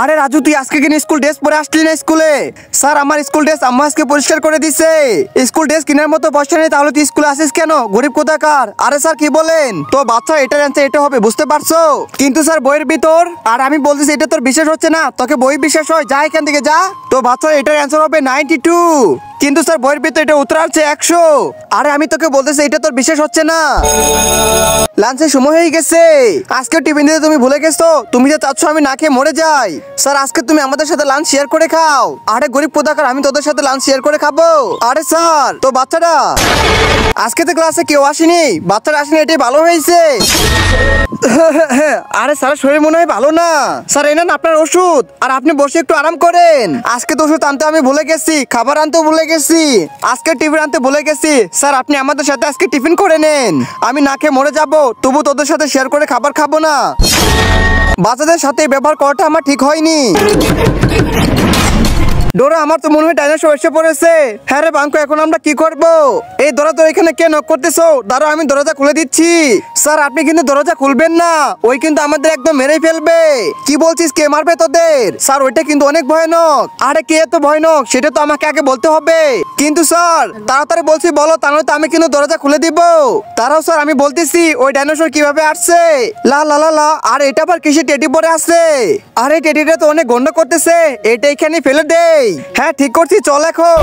আরে রাজু, তুই আজকে কিনে স্কুল ড্রেস পরে আসলি না স্কুলে? স্যার, আমার স্কুল ড্রেস আম্মা আজকে পরিষ্কার করে দিছে। স্কুল ড্রেস কেনার মতো পয়সা নেই, তাহলে তুই স্কুলে আসিস কেন? গরিব কোথাকার। আরে স্যার কি বলেন? তো বাচ্চা এটার অ্যান্সার এটা হবে, বুঝতে পারছো? কিন্তু স্যার বইয়ের ভিতর, আর আমি বলতেছি এটা তোর বিশ্বাস হচ্ছে না, তোকে বই বিশ্বাস হয়, যা এখান থেকে যা। তো বাচ্চা এটার অ্যান্সার হবে 92। কিন্তু স্যার বইয়ের ভিতরে এটা উত্তর আছে 100। আরে আমি তোকে বলতেছি এটা তোর বিশ্বাস হচ্ছে না। লাঞ্চের সময় হয়ে গেছে, আজকে টিফিন দিতে তুমি ভুলে গেছো। তুমি যে চাচ্ছ আমি না খেয়ে মরে যাই। স্যার, আজকে তুমি আমাদের সাথে লাঞ্চ শেয়ার করে খাও। আরে গরিব কোথাকার, আমি তোদের সাথে লাঞ্চ শেয়ার করে খাবো? আরে স্যার, তো বাচ্চাটা আজকে তো ক্লাসে কেউ আসেনি, বাচ্চারা আসেনি, এটাই ভালো হয়েছে। আরে স্যার, শরীর মনে হয় ভালো না। স্যার, এই নেন আপনার ওষুধ, আর আপনি বসে একটু আরাম করেন। আজকে তো ওষুধ আনতে আমি ভুলে গেছি, খাবার আনতেও ভুলে গেছি, আজকে টিফিন আনতে ভুলে গেছি। স্যার, আপনি আমাদের সাথে আজকে টিফিন করে নেন। আমি না খেয়ে মরে যাবো, তবু তোদের সাথে শেয়ার করে খাবার খাবো না। বাচ্চাদের সাথে ব্যবহার করাটা আমার ঠিক হয়নি। ডোরা, আমার তো মনে হয় ডাইনোসর এসে পড়েছে। হ্যাঁ রে বাঙ্কু, এখন আমরা কি করব? এই দরজা তো এখানে কে নক করতেছো? দাঁড়াও, আমি দরজা খুলে দিচ্ছি। স্যার, আপনি কিন্তু দরজা খুলবেন না, ওই কিন্তু আমাদের একদম মেরেই ফেলবে। কি বলছিস, কে মারবে তোদের? স্যার, ওইটা কিন্তু অনেক ভয়ানক। আরে কে এত ভয়ানক সেটা তো আমাকে আগে বলতে হবে। কিন্তু স্যার, তাড়াতাড়ি বলছি বলো, তা নয়তো আমি কিন্তু দরজা খুলে দিব। তারাও স্যার, আমি বলতেছি ওই ডাইনোসর কিভাবে আসছে। লা লা লা লা, আর এটা আবার কিসে টেডি পরে আছে? আরে টেডিটা তো অনেক গন্ড করতেছে, এটা এখানে ফেলে দেই। হ্যাঁ ঠিক করছি, চল এখন।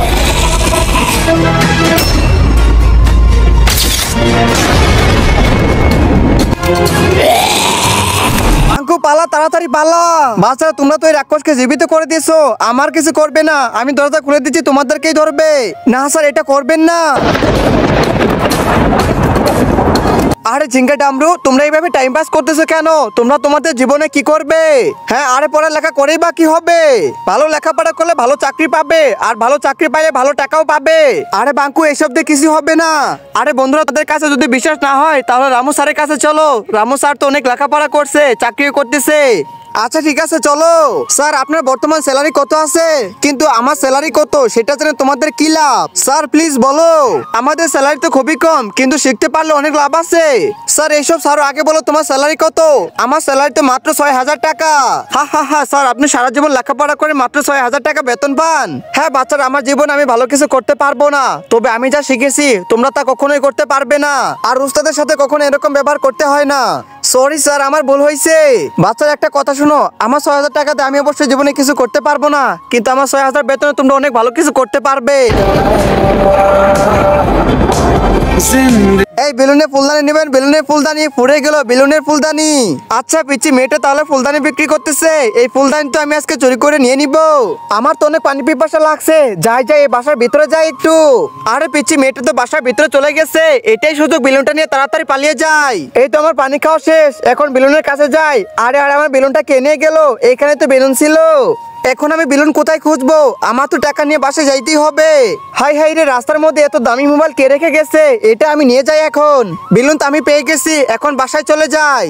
আঙ্কু পালা, তাড়াতাড়ি পালা। বাচ্চারা, তোমরা তো এই রাক্ষসকে জীবিত করে দিয়েছো, আমার কিছু করবে না। আমি দরজা খুলে দিচ্ছি, তোমাদেরকেই ধরবে। না স্যার, এটা করবেন না। আরে ঝিঙ্গা ডামরু, তোমরা এইভাবে টাইম পাস করতেছো কেন? তোমরা তোমাদের জীবনে কি করবে? হ্যাঁ, আরে পড়ালেখা করেই বা কি হবে? ভালো লেখাপড়া করলে ভালো চাকরি পাবে, আর ভালো চাকরি পাইলে ভালো টাকাও পাবে। আরে বাঙ্কু, এসব দিয়ে কিছু হবে না। আরে বন্ধুরা, তাদের কাছে যদি বিশ্বাস না হয় তাহলে রামু স্যারের কাছে চলো। রামু স্যার তো অনেক লেখাপড়া করছে, চাকরিও করতেছে। আচ্ছা ঠিক আছে, চলো। স্যার, আপনার বর্তমান স্যালারি কত আছে? কিন্তু আমার স্যালারি কত সেটা জেনে তোমাদের কি লাভ? স্যার প্লিজ বলো। আমাদের স্যালারি তো খুবই কম, কিন্তু শিখতে পারলে অনেক লাভ আছে। স্যার, এইসব স্যার আগে বলো, তোমার স্যালারি কত? আমার স্যালারি তো মাত্র 6,000 টাকা। হা হা হা, স্যার আপনি সারা জীবন লেখাপড়া করে মাত্র 6,000 টাকা বেতন পান? হ্যাঁ বাচ্চারা, আমার জীবনে আমি ভালো কিছু করতে পারবো না, তবে আমি যা শিখেছি তোমরা তা কখনোই করতে পারবে না। আর উস্তাদের সাথে কখনো এরকম ব্যবহার করতে হয় না। সরি স্যার, আমার ভুল হয়েছে। বাচ্চারা, একটা কথা শুনো, আমার 6,000 টাকাতে আমি অবশ্যই জীবনে কিছু করতে পারবো না, কিন্তু আমার 6,000 বেতনে তোমরা অনেক ভালো কিছু করতে পারবে। এই বেলুনের ফুলদানি নেবেন? বেলুনের ফুলদানি পুড়ে গেল, বেলুনের ফুলদানি। আচ্ছা পিচ্ছি মেয়েটা তাহলে ফুলদানি বিক্রি করতেছে, এই ফুলদানি তো আমি আজকে চুরি করে নিয়ে নিব। আমার তো অনেক পানি পিপাসা লাগছে, যাই যাই এই বাসার ভিতরে যাই একটু। আরে পিচ্ছি মেয়েটা তো বাসার ভিতরে চলে গেছে, এটাই সুযোগ, বেলুনটা নিয়ে তাড়াতাড়ি পালিয়ে যাই। এই তো আমার পানি খাওয়া শেষ, এখন বেলুনের কাছে যাই। আরে আরে, আমার বেলুনটা কে নিয়ে গেল? এইখানে তো বেলুন ছিল, এখন আমি বেলুন কোথায় খুঁজবো? আমার তো টাকা নিয়ে বাসে যাইতেই হবে। হাই হাই রে, রাস্তার মধ্যে এত দামি মোবাইল কে রেখে গেছে? এটা আমি নিয়ে যাই এখন। বেলুন তো আমি পেয়ে গেছি, এখন বাসায় চলে যাই।